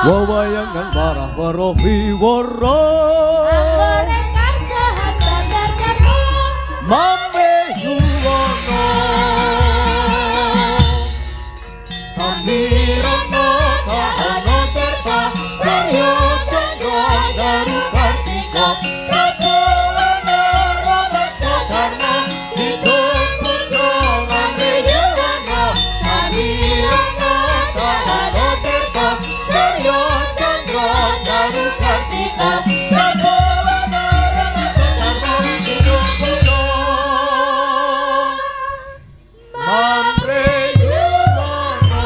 Wawayangan warah warohi waro Anggoren karsahan bandar karno Mambe yuwono Samirono kahano terta Saryo chandra daru kartiko Sabuwana rama sadarna Hidup pujo mambe yuwono Samirono kahano terta Saryo chandra daru kartiko Sabuwana rama sadarna Hidup pujo mambe yuwono.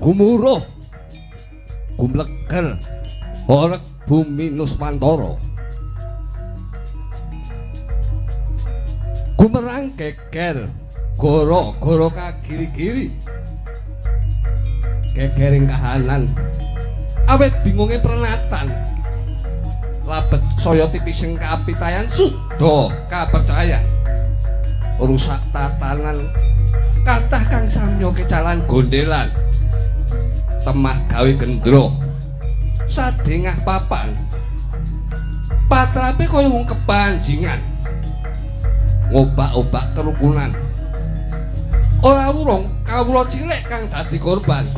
Gumuruh gumleger orek bumi Nuswantara gumerang geger goro-goro kagiri-giri gegering kahanan awet bingunge prenatan labet saya tipising kapitayan suda kapercaya rusak tatanan kathah kang samya kecalan gondelan temah gawe gendro sadengah papan patrape kaya wong kepanjingan ngobak-obak kerukunan ora wurung kawula cilik kang dadi korban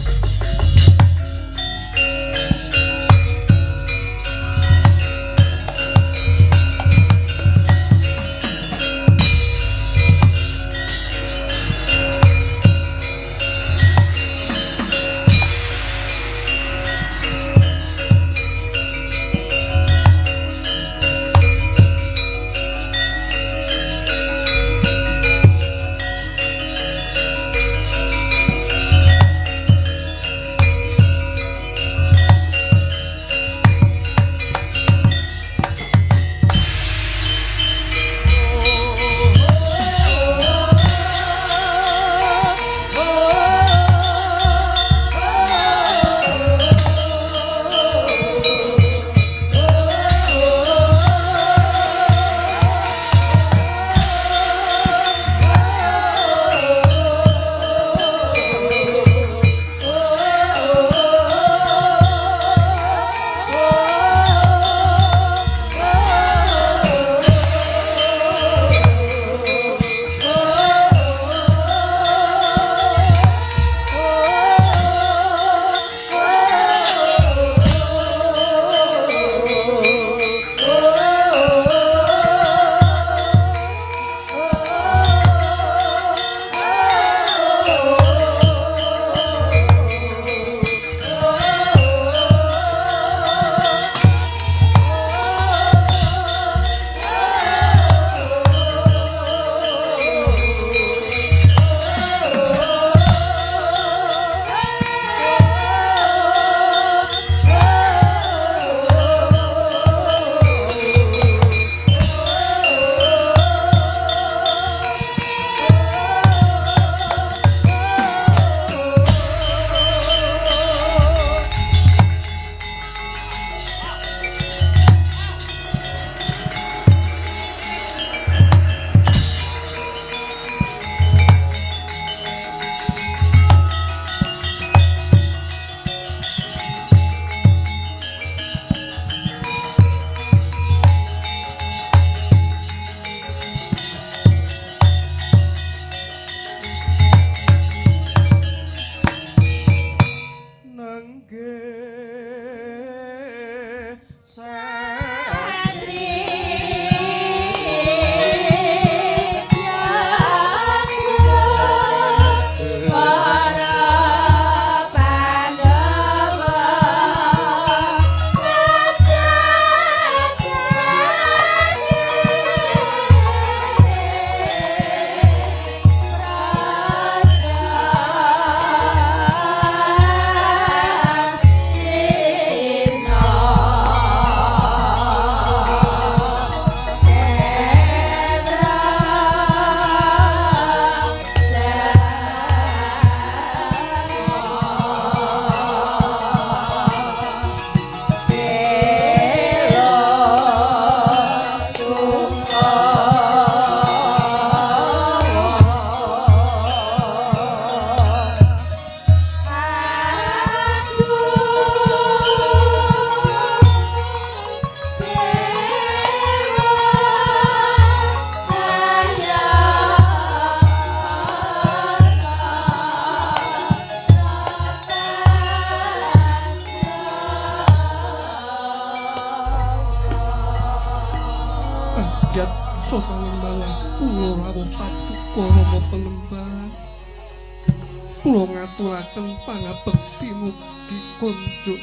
ngaturaken pangabekti mugi kunjuk.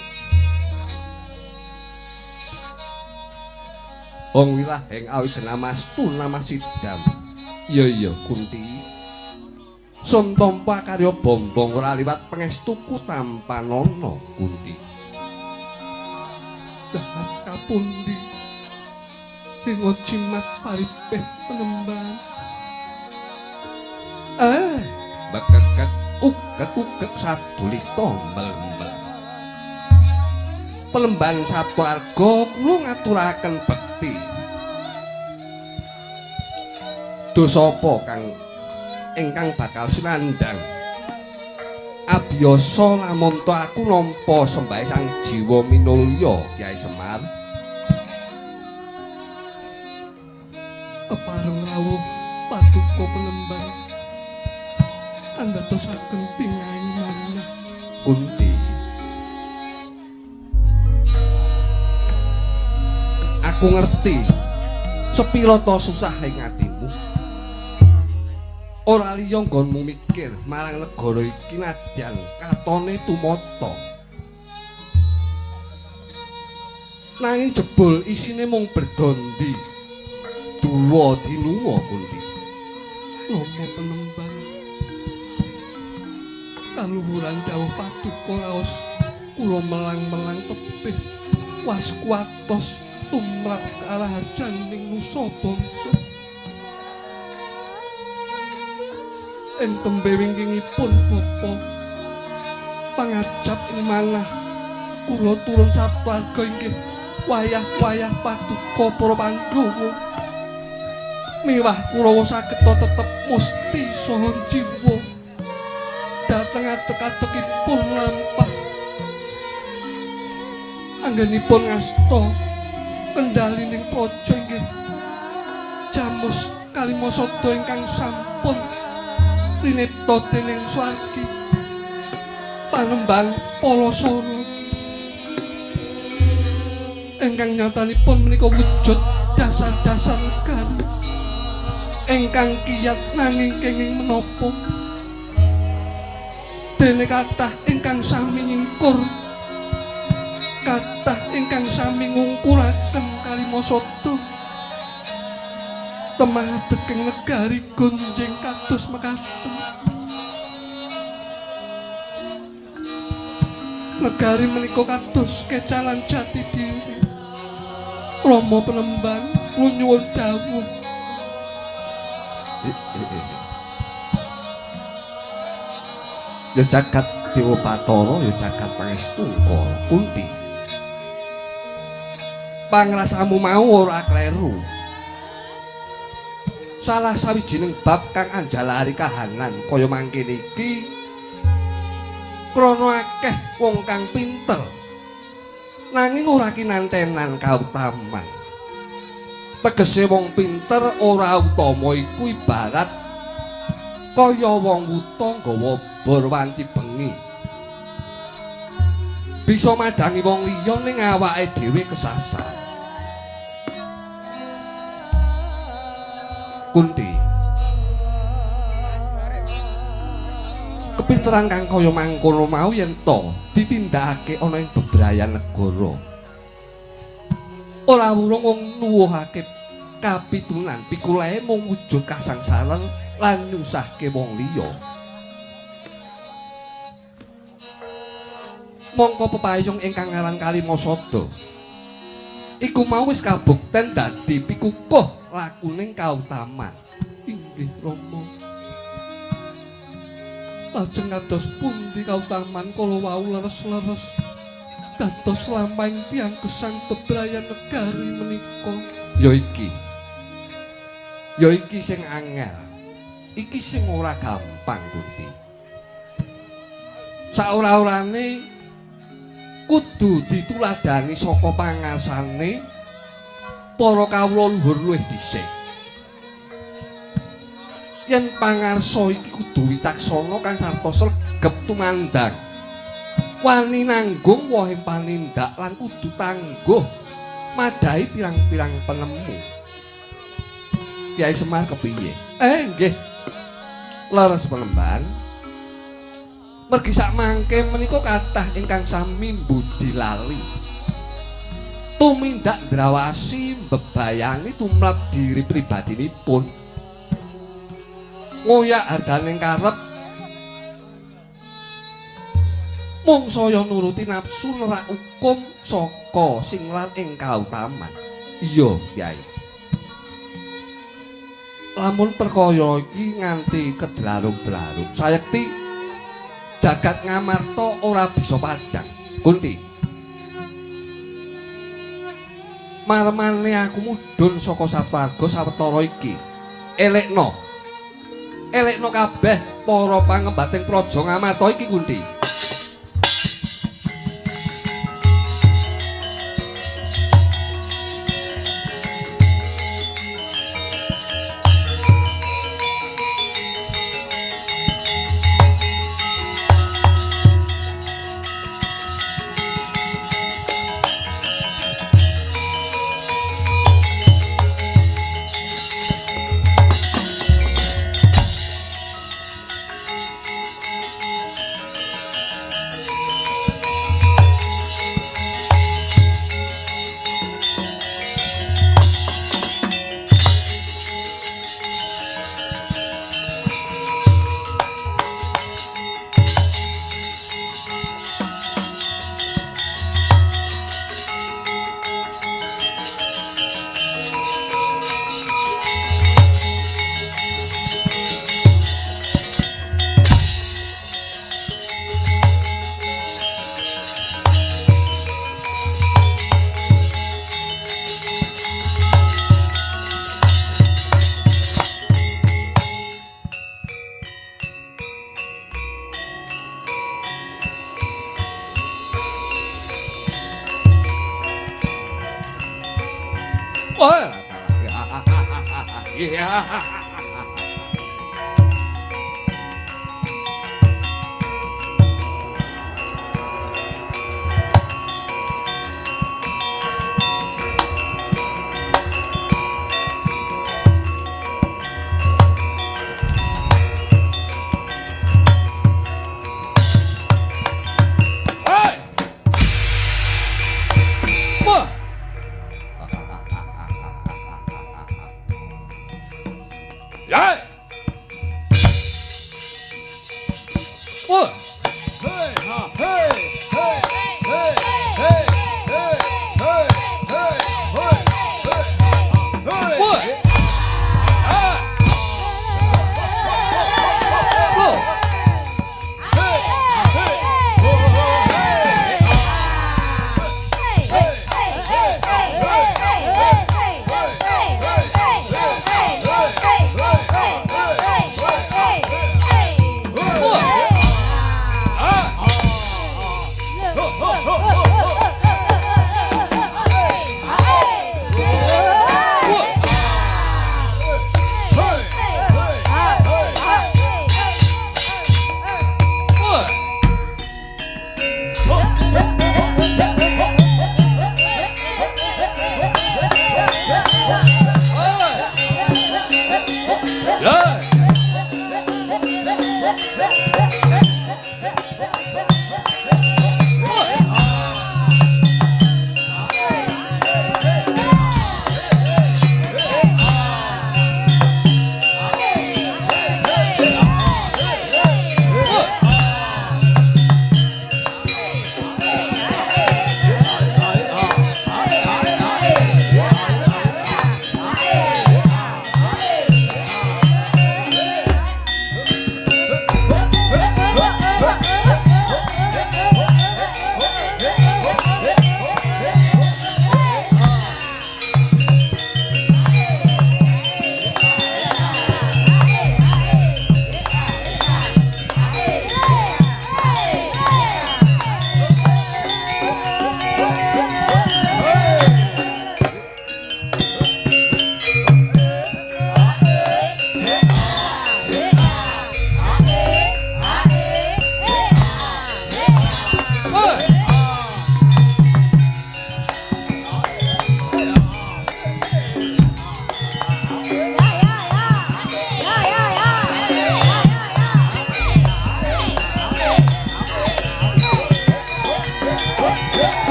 Wong wilah ing awit namastu namasidam. Iya Kunti. Sun tampa karya bombong ora liwat pangestuku tanpa nono Kunti. Dahat kapundi ing jimat paripeh penemban. Bekeket uget sadulita mbel-mbel. Pelemban Saptarga kula ngaturaken bekti. Dosa apa kang ingkang bakal sinandhang? Abiyasa lamun to aku nampa sembah Sang Jiwa Minulya Kyai Semar. Kepareng rawuh paduka pelemban anggatosaken pingaing manah Kunti. Aku ngerti sepira to susah ing atimu. Ora liya nggonmu mikir marang negara iki nadyan katone tumata. Nanging jebul isine mung berdondi. Duwa dinuwa Kunti. Rama penemban. Kaluhuran dawuh paduka raos kula melang-melang tebih waskuatos tumrap karajaning nusa bangsa. Ing tembe wingkingipun Bapa pangajap ing manah kula turun Saptarga inggih wayah-wayah paduka para Pandhawa. Miwah Kurawa saged tetep musti saha jiwa dhateng adeg-adegipun lampah. Anggenipun ngasta kendhalining praja inggih Jamus Kalimasada ingkang sampun rinipta dening swargi Panembahan Palasara ingkang nyatanipun menika wujud dasar-dasar negari ingkang kiyat nanging kenging menapa dene kathah ingkang sami ngingkur kathah ingkang sami ngungkuraken Kalimasada temah deging negari gonjing kados mekaten. Negari menika kados kecalan jati diri. Rama Penemban kula nyuwun dawuh. Ya jagat Dewa Bathara ya jagat pangestu Kunti. Pangrasamu mau ora kleru. Salah sawijining bab kang anjalari kahanan kaya mangkene iki krana akeh wong kang pinter nanging ora kinantenan kautaman. Tegese wong pinter ora utama iku ibarat kaya wong wuta nggawa bor wanci bengi. Bisa madangi wong liya ning awake dhewe kesasar. Kunti, kepinteran kang kaya mangkono mau yen to ditindakake ana ing bebrayan negara. Ora wurung wong nuwuhake kapitunan pikulahe mung wujud kasangsaran lan nyusahke wong liya. Mongko pepayung ingkang aran Kalimasada iku mau wis kabukten dadi pikukuh lakuning kautaman. Inggih Rama. Lajeng kados pundi kautaman kala wau leres-leres dados lampahing tiyang gesang bebrayan negari menika. Ya iki sing angel. Iki sing ora gampang Kunti. Saora-orane kudu dituladani saka pangarsane para kawula luhur luwih dhisik. Yen pangarsa iki kudu wicaksana kan sarta sregep tumandang. Wani nanggung wohing panindak lan kudu tangguh madhahi pirang-pirang penemu. Kyai Semar kepiye? Nggih. Leres Penemban. Mergi sak mangke menika kathah ingkang sami mbudi lali. Tumindak ndrawasi mbebayangi tumrap diri pribadinipun. Ngoyak harganing karep mung saya nuruti nafsu nerak hukum saka singlar ing kautaman. Iya, Kyai. Lamun perkaya iki nganti kedlarung-dlarung, sayekti jagat ngamarta ora bisa padhang. Kunti. Marmane aku mudhun saka satwarga sawetara iki. Elekno kabeh para pangembating praja ngamarta iki, Kunti.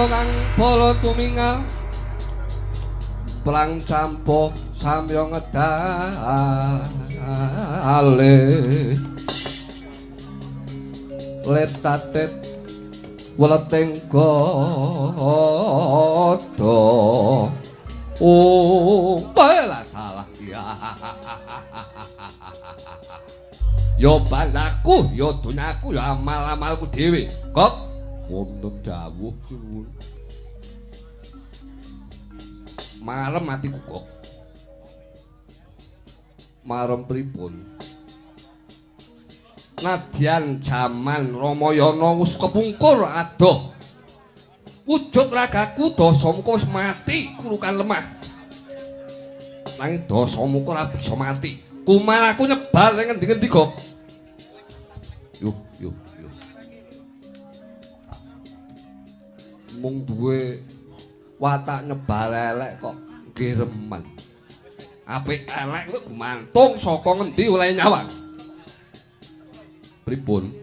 kang bala tumingal perang campur samya ngedale letatet weleteng godo lah salah ya yo balaku yo dunyaku yo amal-amalku dhewe kok wonten dawuh suwun marem atiku kok marem pripun nadyan jaman Ramayana wis kepungkur adoh wujud ragaku Dasamuka wis mati kurukan lemah nanging Dasamuka ora bisa mati kumaraku nyebar ning endi-endi kok yuk mung duwe watak nyebar elek kok ngiremen apik elek kuwi gumantung saka ngendi oleh nyawang pripun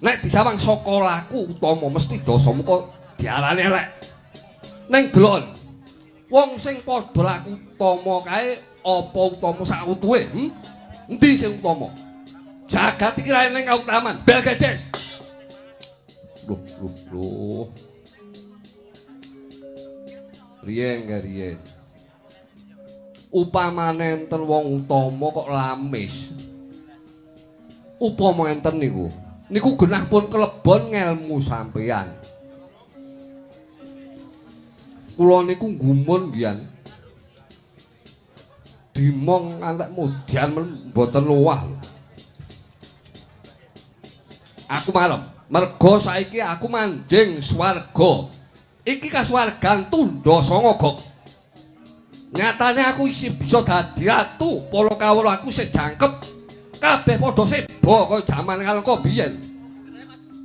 nek disawang saka laku utama mesti Dasamuka diarani elek ning delon wong sing padha laku utama kae apa utama sak utuhe endi sing utama jagat iki ra ning kautaman Belgedes loh riyen upamane enten wong utama kok lamis upama enten niku genah pun kelebon ngelmu sampeyan kula niku gumun mbiyen dimong antek mudyan mboten luwah aku malem mergo saiki aku manjing swarga iki kasuwargan tundha sanga gok nyatane aku isih bisa dadi ratu para kawula aku sing jangkep kabeh padha seba kaya jaman kalengka biyen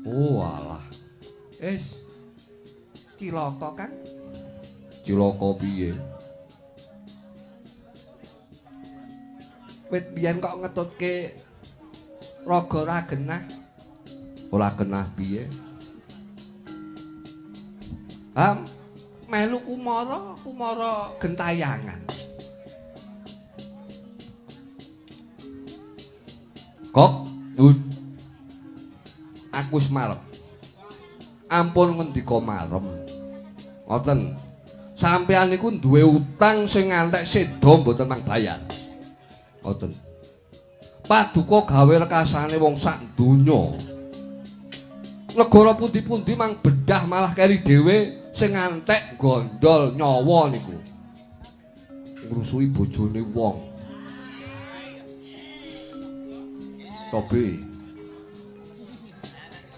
oh alah cilaka kan cilaka piye wit biyen kok ngetutke raga ra genah ora genah piye melu kumara gentayangan kok aku wis marep ampun ngendika marem ngoten sampeyan niku duwe utang sing ngantek seda mboten mang bayar ngoten paduka gawe rekasane wong sak donya negara pundi-pundi mang bedah malah keri dhewe sing ngantek gondol nyawa niku ngrusuhi bojone wong tapi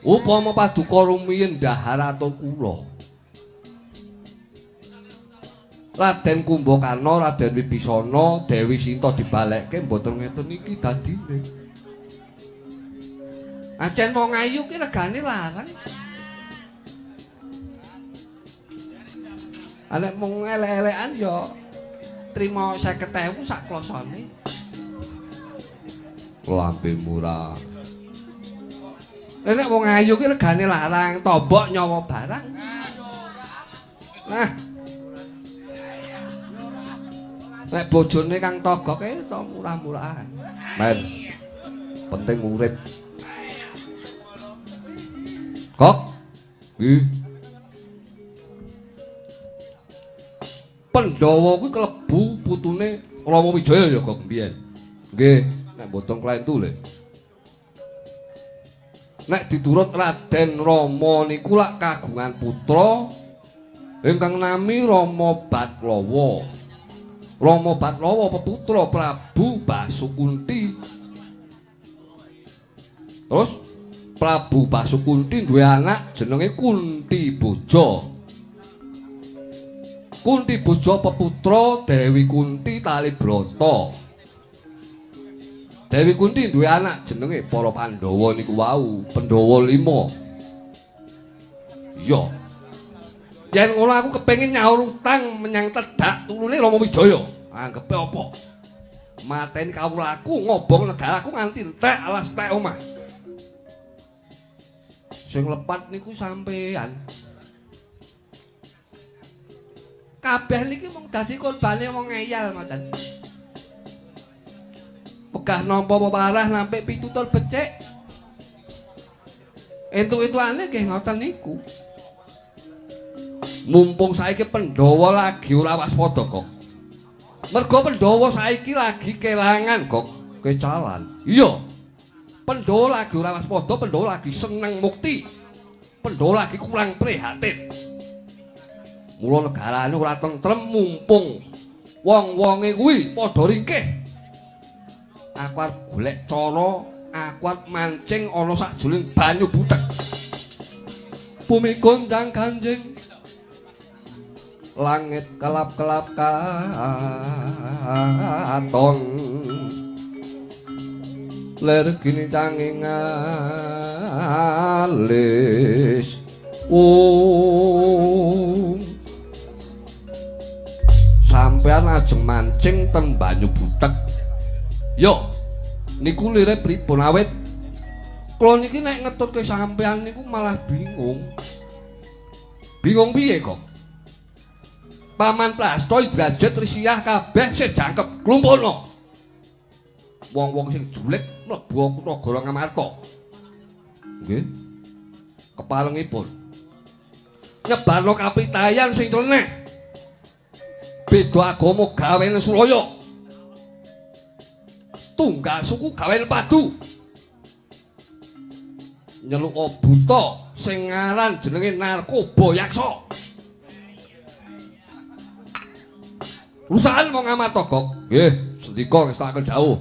upama paduka rumiyin dhahar atur kula Raden Kumbakarna Raden Wibisana Dewi Sinta dibalekke mboten ngeten iki dadine Ancen wong ayu ki regane larang. Nek mung elek-elekan ya trima 50.000 sak klosone. Lambe murah. Nek wong ayu ki regane larang, tombok nyawa barang. Nah. Nek bojone Kang Togok to murah-murahan. Men. Penting urip. Kok? Pandhawa kuwi klebu putune Rama Wijaya ya Kok mbiyen. Nggih, nek mboten klentu lho. Nek diturut Raden Rama niku lak kagungan putra ingkang nami Rama Batlawa. Rama Batlawa peputra Prabu Basukunti. Terus Prabu Basukunti duwe anak jenenge Kunti Boja. Kunti Boja peputra Dewi Kunti Talibrata. Dewi Kunti duwe anak jenenge para Pandhawa niku wau, Pandhawa 5. Iya. Yen ngono aku kepengin nyaur utang menyang Tedhak tulune Rama Wijaya. Anggepe apa? Mateni kawulaku ngobong negaraku nganti entek alas entek omah. Sing lepat niku sampean. Kabeh niki mung dadi korbane wong ngeyel ngoten. Pegah nampa peparah nampik pitutur becik. Entuk-entukane nggih ngoten niku. Mumpung saiki Pandhawa lagi ora waspada kok. Mergo Pandhawa saiki lagi kelangan kok kecalan. Iya. Pandhawa lagi ora waspada, Pandhawa lagi seneng mukti. Pandhawa lagi kurang prihatin. Mula negarane ora tentrem mumpung wong-wonge kuwi padha ringkih. Aku arep golek cara, aku arep mancing ana sakjroning banyu butek. Bumi gonjang ganjing. Langit kelap-kelap katon. Ler gini canging alis. Sampean ajeng mancing ten banyu butek. Yo, niku lire pripun awit kula niki nek ngetutke sampean niku malah bingung. Bingung piye kok? Paman Plasta Ibrajit Risiyah kabeh sing jangkep klumpono. Wong-wong sing julik mlebu Nagara Ngamarta. Nggih. Kepalengipun nyebarno kapitayan sing clenek. Beda agama gawen Suraya. Tunggal suku gawen padu. Nyeluk buta sing ngaran jenenge Narkoba Yaksa. Rusakan wong Ngamarta kok. Nggih, sendika wis tak dawuh.